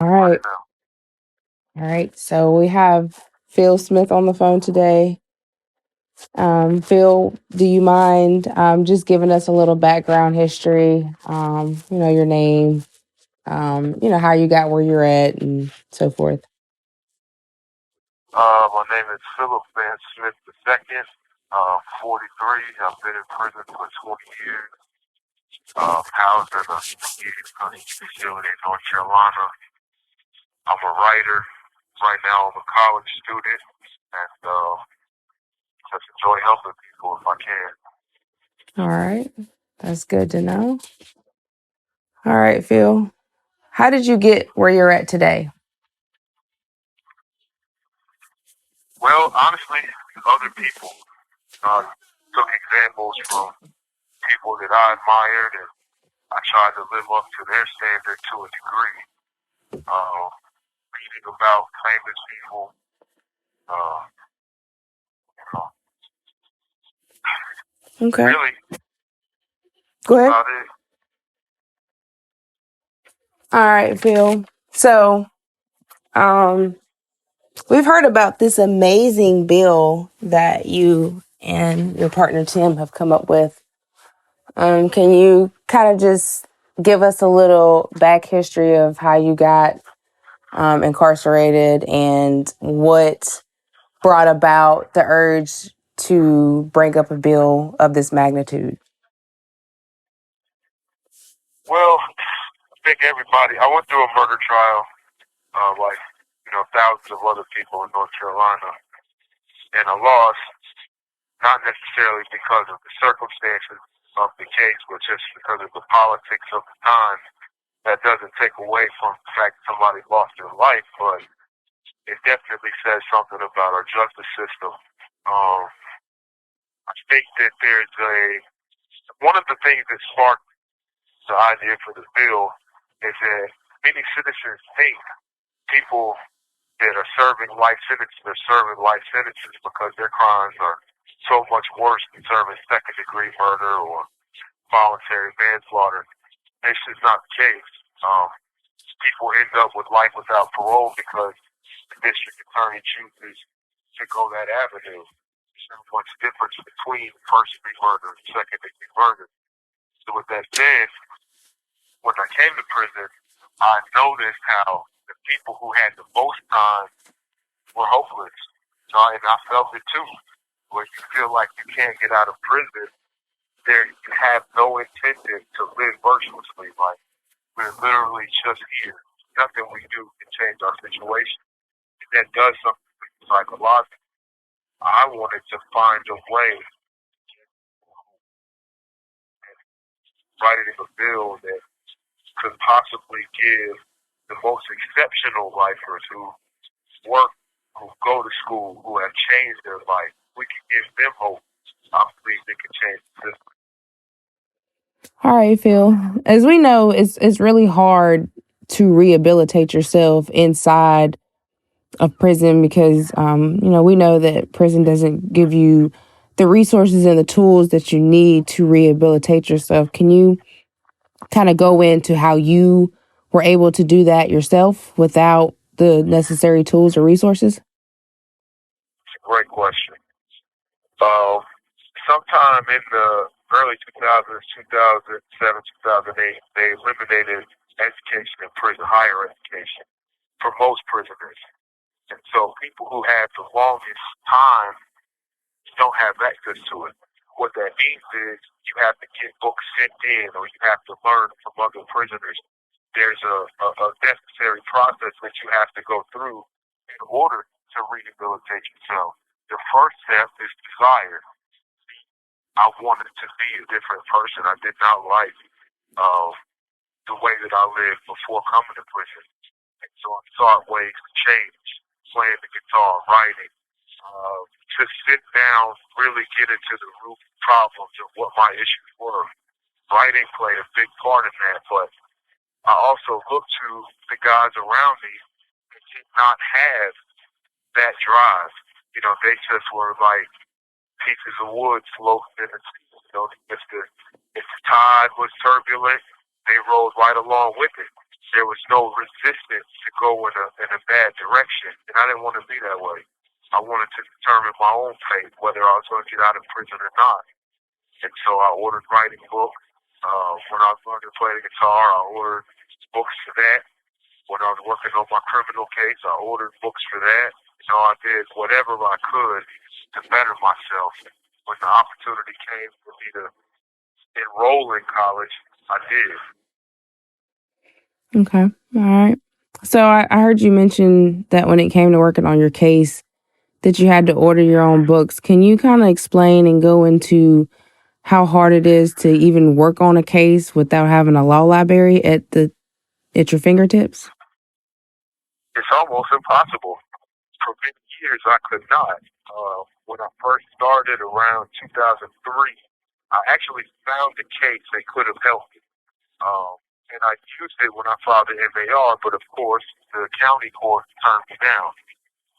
All Right right. now. All right. So we have Phil Smith on the phone today. Phil, do you mind just giving us a little background history? Your name, how you got where you're at and so forth. My name is Phillip Vance Smith II. 43. I've been in prison for 20 years. Housed in a youth facility in North Carolina. I'm a writer. Right now, I'm a college student, and just enjoy helping people if I can. All right. That's good to know. All right, Phil. How did you get where you're at today? Well, honestly, other people took examples from people that I admired, and I tried to live up to their standard to a degree. Reading about famous people, uh, you know, Okay. really Go ahead. about it. All right, Phil. So, um, we've heard about this amazing bill that you and your partner Tim have come up with. Can you kind of just give us a little back history of how you got incarcerated and what brought about the urge to bring up a bill of this magnitude? Well, I think everybody. I went through a murder trial, like thousands of other people in North Carolina, and I lost. Not necessarily because of the circumstances of the case, but just because of the politics of the time. That doesn't take away from the fact that somebody lost their life, but it definitely says something about our justice system. Um, I think that there's one of the things that sparked the idea for the bill is that many citizens think people that are serving life sentences are serving life sentences because their crimes are so much worse than serving second degree murder or voluntary manslaughter. It's just not the case. People end up with life without parole because the district attorney chooses to go that avenue. There's not much difference between first degree murder and second degree murder. So with that said, when I came to prison, I noticed how the people who had the most time were hopeless. And I felt it too. When you feel like you can't get out of prison, there you have no intention to live virtuously. Like we're literally just here. Nothing we do can change our situation. And that does something psychologically. I wanted to find a way writing a bill that could possibly give the most exceptional lifers who work, who go to school, who have changed their life. We can give them hope. I believe they can change the system. All right, Phil. As we know, it's really hard to rehabilitate yourself inside of prison because we know that prison doesn't give you the resources and the tools that you need to rehabilitate yourself. Can you kind of go into how you were able to do that yourself without the necessary tools or resources? It's a great question. Um, Sometime in the early 2000s, 2007, 2008, they eliminated education in prison, higher education, for most prisoners. And so people who had the longest time don't have access to it. What that means is you have to get books sent in or you have to learn from other prisoners. There's a necessary process that you have to go through in order to rehabilitate yourself. The first step is desire. I wanted to be a different person. I did not like uh, the way that I lived before coming to prison. And so I sought ways to change, playing the guitar, writing, to sit down, really get into the root problems of what my issues were. Writing played a big part in that, but I also looked to the guys around me that did not have that drive. They just were like pieces of wood floating in the sea. If the tide was turbulent, they rode right along with it. there was no resistance to go in a bad direction, and I didn't want to be that way. I wanted to determine my own fate, whether I was going to get out of prison or not. And so I ordered writing books. When I was learning to play the guitar, I ordered books for that. When I was working on my criminal case, I ordered books for that. I did whatever I could to better myself. When the opportunity came for me to enroll in college, I did. Okay. All right. So I heard you mention that when it came to working on your case, that you had to order your own books. Can you kind of explain and go into how hard it is to even work on a case without having a law library at your fingertips? It's almost impossible. For many years, I could not. When I first started around 2003, I actually found a case that could have helped me. And I used it when I filed the MAR, but of course, the county court turned me down.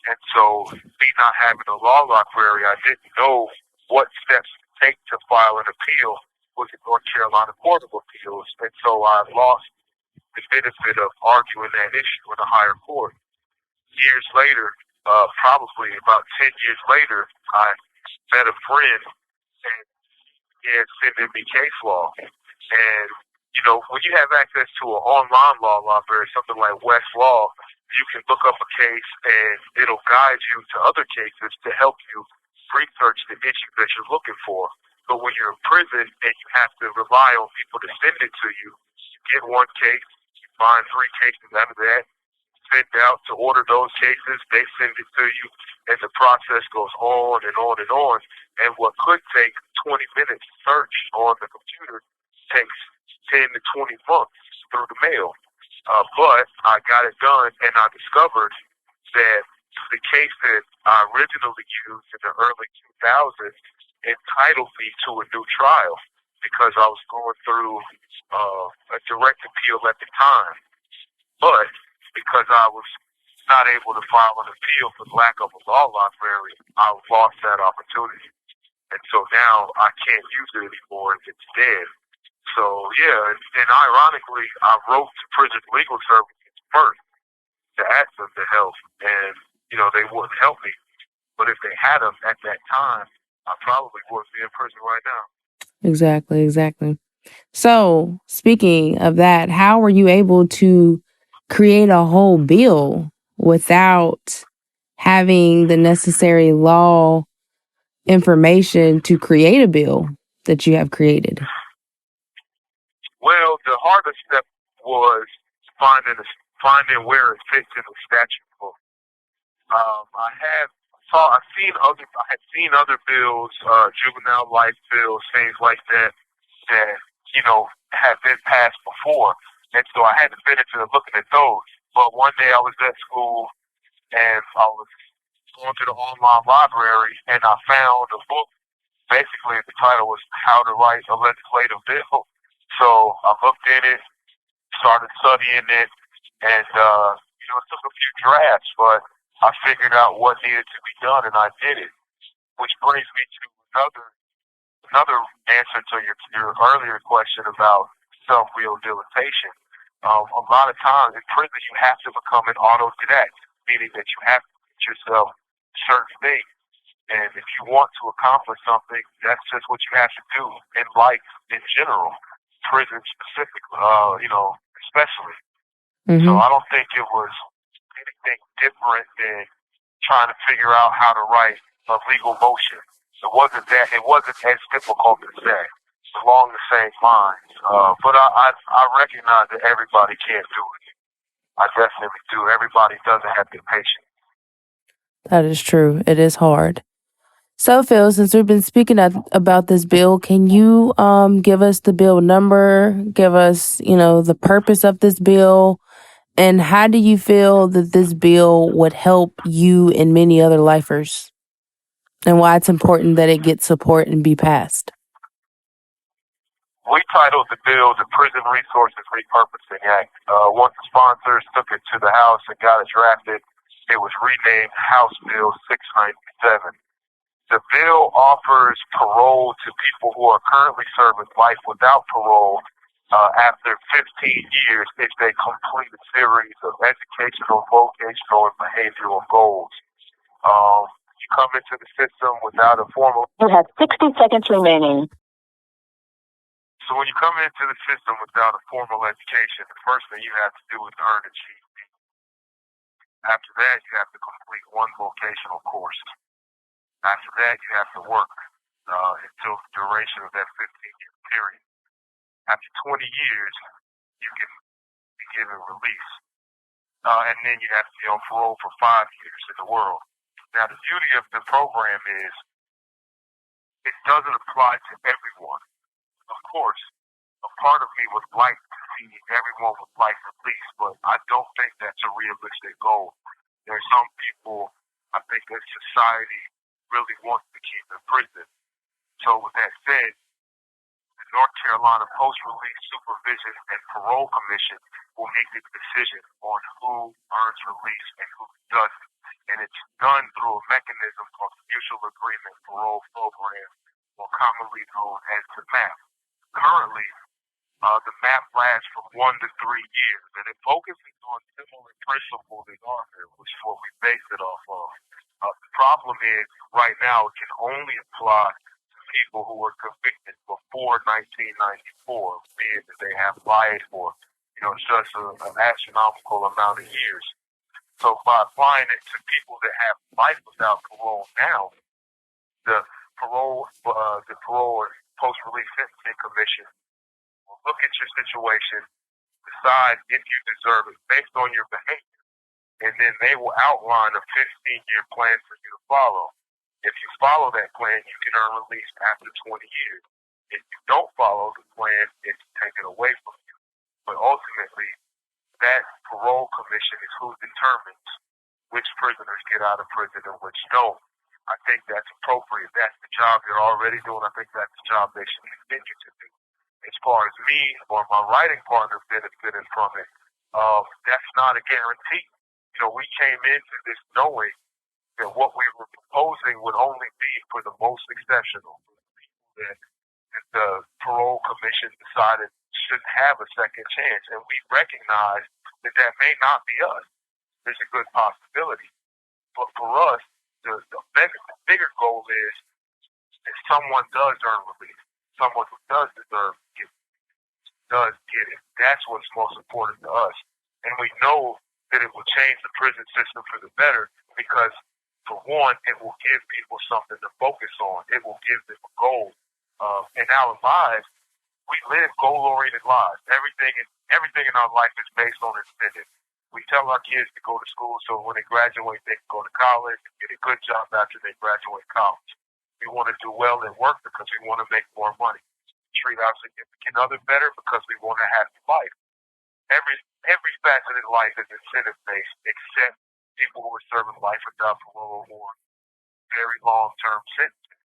And so, me not having a law library, I didn't know what steps to take to file an appeal with the North Carolina Court of Appeals. And so I lost the benefit of arguing that issue in a higher court. Years later, probably about 10 years later, I met a friend and he had sent me case law. And, when you have access to an online law library, something like Westlaw, you can look up a case and it'll guide you to other cases to help you research the issue that you're looking for. But when you're in prison and you have to rely on people to send it to you, you get one case, you find 3 cases out of that, send out to order those cases, they send it to you, and the process goes on and on and on. And what could take 20 minutes to search on the computer takes 10 to 20 months through the mail. But I got it done, and I discovered that the case that I originally used in the early 2000s entitled me to a new trial because I was going through a direct appeal at the time. But because I was not able to file an appeal for the lack of a law library, I lost that opportunity. And so now I can't use it anymore. It's dead. So, yeah, and ironically, I wrote to Prison Legal Services first to ask them to help. And, they wouldn't help me. But if they had them at that time, I probably wouldn't be in prison right now. Exactly. So, speaking of that, how were you able to create a whole bill without having the necessary law information to create a bill that you have created? Well, the hardest step was finding where it fits in the statute book. I had seen other bills, juvenile life bills, things like that had been passed before, and so I had the benefit of looking at those. But one day I was at school and I was going to the online library and I found a book. Basically, the title was "How to Write a Legislative Bill." So I looked in it, started studying it, and it took a few drafts, but I figured out what needed to be done, and I did it. Which brings me to another answer to your earlier question about self-rehabilitation. A lot of times in prison, you have to become an autodidact, meaning that you have to teach yourself certain things. And if you want to accomplish something, that's just what you have to do in life in general, prison specifically, especially. Mm-hmm. So I don't think it was anything different than trying to figure out how to write a legal motion. It wasn't as difficult as that. It's along the same lines. But I recognize that everybody can't do it. I definitely do. Everybody doesn't have the patience. That is true. It is hard. So, Phil, since we've been speaking about this bill, can you give us the bill number, give us, the purpose of this bill, and how do you feel that this bill would help you and many other lifers, and why it's important that it get support and be passed? We titled the bill the Prison Resources Repurposing Act. Once the sponsors took it to the House and got it drafted, it was renamed House Bill 697. The bill offers parole to people who are currently serving life without parole after 15 years if they complete a series of educational, vocational, and behavioral goals. You come into the system without a formal... You have 60 seconds remaining. So when you come into the system without a formal education, the first thing you have to do is earn a GED. After that, you have to complete one vocational course. After that, you have to work until the duration of that 15-year period. After 20 years, you can be given release. And then you have to be on parole for 5 years in the world. Now, the beauty of the program is it doesn't apply to everyone. Of course, a part of me would like to see everyone with life release, but I don't think that's a realistic goal. There are some people, I think, that society really wants to keep in prison. So with that said, the North Carolina Post-Release Supervision and Parole Commission will make the decision on who earns release and who doesn't. And it's done through a mechanism called the Mutual Agreement Parole Program, or commonly known as the MAP. Currently, the MAP lasts from 1 to 3 years, and it focuses on similar principles as ours, which is what we base it off of. The problem is, right now, it can only apply to people who were convicted before 1994, being that they have life or, such an astronomical amount of years. So by applying it to people that have life without parole now, the parole and post-release sentencing commission will look at your situation, decide if you deserve it based on your behavior, and then they will outline a 15-year plan for you to follow. If you follow that plan, you can earn release after 20 years. If you don't follow the plan, it's taken away from you. But ultimately, that parole commission is who determines which prisoners get out of prison and which don't. I think that's appropriate. That's the job they're already doing. I think that's the job they should continue to do. As far as me or my writing partner benefiting from it, that's not a guarantee. We came into this knowing that what we were proposing would only be for the most exceptional, for the people that the parole commission decided shouldn't have a second chance. And we recognize that may not be us. There's a good possibility. But for us, the bigger goal is if someone does earn release, someone who does deserve does get it. That's what's most important to us. And we know that it will change the prison system for the better because, for one, it will give people something to focus on. It will give them a goal. In our lives, we live goal-oriented lives. Everything in our life is based on incentive. We tell our kids to go to school so when they graduate, they can go to college and get a good job after they graduate college. We want to do well at work because we want to make more money. Treat our significant other better because we want to have a life. Every facet in life is incentive-based except people who are serving life without parole or very long-term sentences.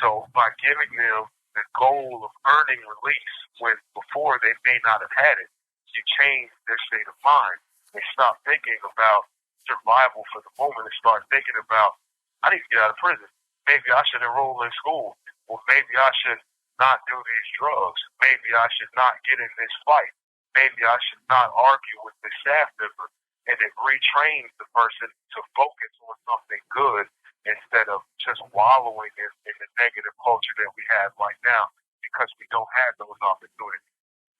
So by giving them the goal of earning release when before they may not have had it, you change their state of mind. They stop thinking about survival for the moment and start thinking about, I need to get out of prison. Maybe I should enroll in school. Or maybe I should not do these drugs. Maybe I should not get in this fight. Maybe I should not argue with the staff member. And it retrains the person to focus on something good instead of just wallowing in the negative culture that we have right now because we don't have those opportunities.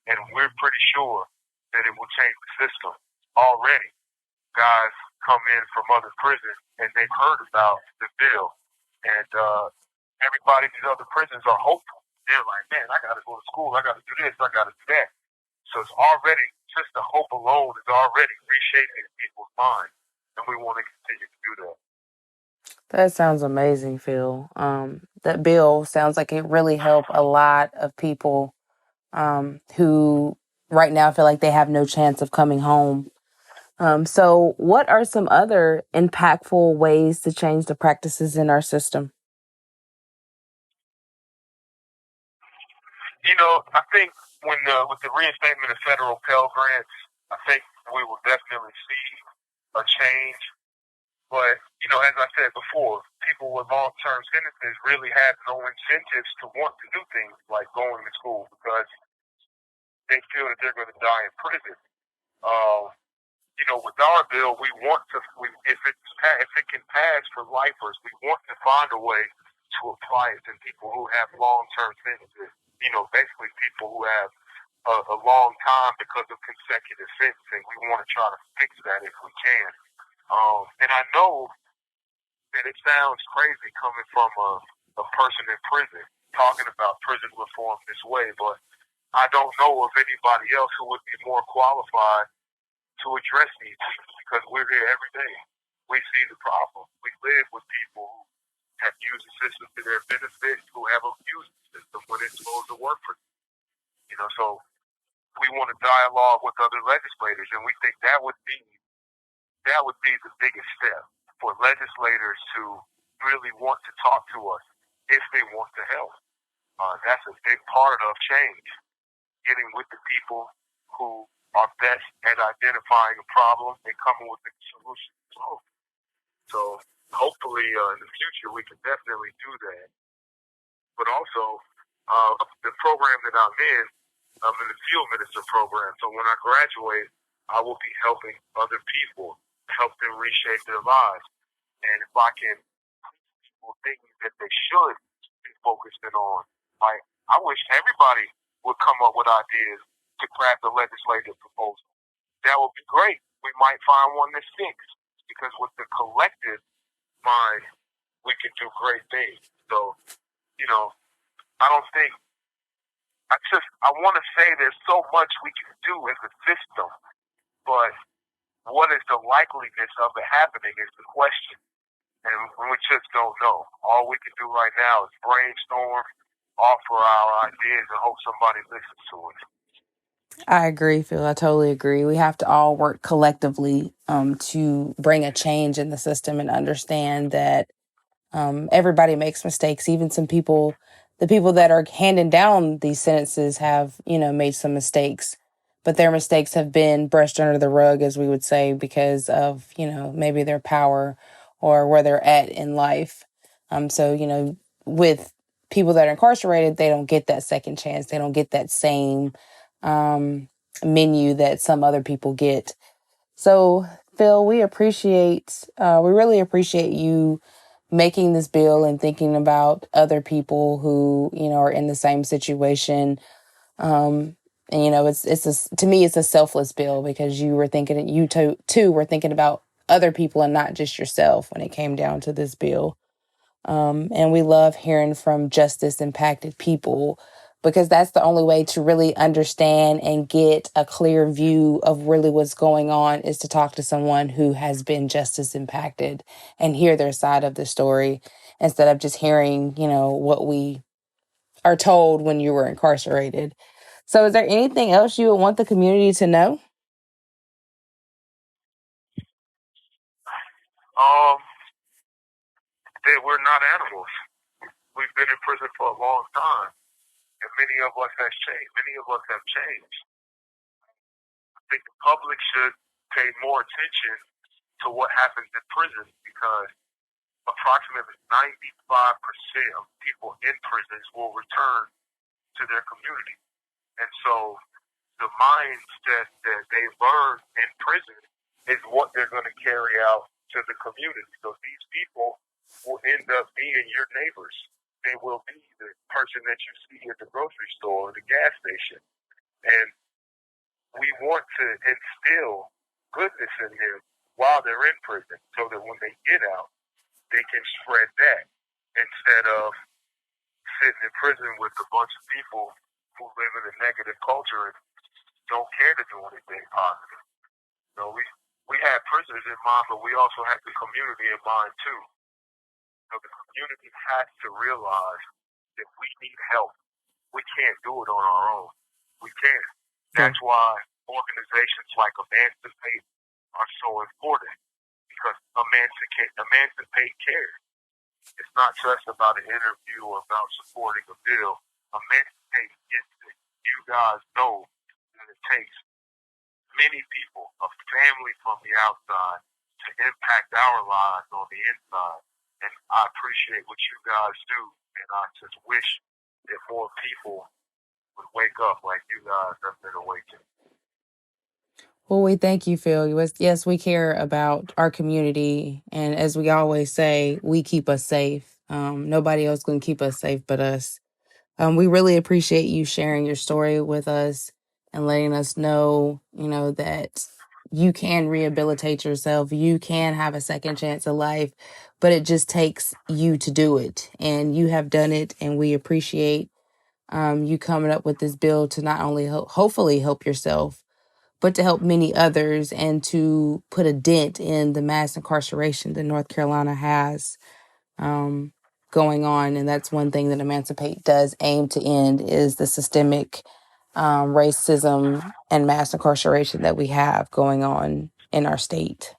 And we're pretty sure that it will change the system. Already, guys come in from other prisons and they've heard about the bill. And everybody in these other prisons are hopeful. They're like, man, I got to go to school. I got to do this. I got to do that. So it's already, just the hope alone is already reshaping people's minds. And we want to continue to do that. That sounds amazing, Phil. That bill sounds like it really helped a lot of people who right now feel like they have no chance of coming home. So what are some other impactful ways to change the practices in our system? I think with the reinstatement of federal Pell Grants, I think we will definitely see a change. But, as I said before, people with long-term sentences really have no incentives to want to do things like going to school because they feel that they're going to die in prison. With our bill, we want to, if it can pass for lifers, we want to find a way to apply it to people who have long-term sentences. Basically people who have a long time because of consecutive sentencing. We want to try to fix that if we can. And I know that it sounds crazy coming from a person in prison talking about prison reform this way, but I don't know of anybody else who would be more qualified to address these things because we're here every day. We see the problem. We live with people who have used the system to their benefit, who have abused the system when it's supposed to work for them. So we want to dialogue with other legislators, and we think that would be the biggest step for legislators to really want to talk to us if they want to help. That's a big part of change, getting with the people who are best at identifying a problem and coming with a solution. So hopefully in the future we can definitely do that. But also, the program that I'm in the field minister program. So when I graduate, I will be helping other people, help them reshape their lives. And if I can people things that they should be focusing on, like I wish everybody would come up with ideas to craft a legislative proposal. That would be great. We might find one that sticks because with the collective mind, we can do great things. So, I don't think. I want to say there's so much we can do as a system, but what is the likeliness of it happening is the question. And we just don't know. All we can do right now is brainstorm, offer our ideas, and hope somebody listens to it. I agree, Phil. I totally agree. We have to all work collectively to bring a change in the system and understand that everybody makes mistakes. Even the people that are handing down these sentences have, made some mistakes, but their mistakes have been brushed under the rug, as we would say, because of, maybe their power or where they're at in life. So, with people that are incarcerated, they don't get that second chance. They don't get that same menu that some other people get. So, Phil, we really appreciate you making this bill and thinking about other people who, are in the same situation. And, to me, it's a selfless bill because you too were thinking about other people and not just yourself when it came down to this bill. And we love hearing from justice impacted people because that's the only way to really understand and get a clear view of really what's going on is to talk to someone who has been justice impacted and hear their side of the story instead of just hearing, what we are told when you were incarcerated. So is there anything else you would want the community to know? That we're not animals. We've been in prison for a long time, and many of us have changed. I think the public should pay more attention to what happens in prison because approximately 95% of people in prisons will return to their community. And so the mindset that they learn in prison is what they're going to carry out to the community. So these people will end up being your neighbors. They will be the person that you see at the grocery store or the gas station. And we want to instill goodness in them while they're in prison so that when they get out, they can spread that instead of sitting in prison with a bunch of people who live in a negative culture and don't care to do anything positive. We have prisoners in mind, but we also have the community in mind too. The community has to realize that we need help. We can't do it on our own. We can't. That's why organizations like Emancipate are so important because Emancipate cares. It's not just about an interview or about supporting a bill. Emancipate gets it. You guys know that it takes many people, a family from the outside, to impact our lives on the inside. And I appreciate what you guys do, and I just wish that more people would wake up like you guys have been awakened. Well, we thank you, Phil. Yes, we care about our community. And as we always say, we keep us safe. Nobody else can keep us safe but us. We really appreciate you sharing your story with us and letting us know, that you can rehabilitate yourself. You can have a second chance of life, but it just takes you to do it. And you have done it. And we appreciate you coming up with this bill to not only hopefully help yourself, but to help many others and to put a dent in the mass incarceration that North Carolina has um, going on. And that's one thing that Emancipate does aim to end is the systemic racism and mass incarceration that we have going on in our state.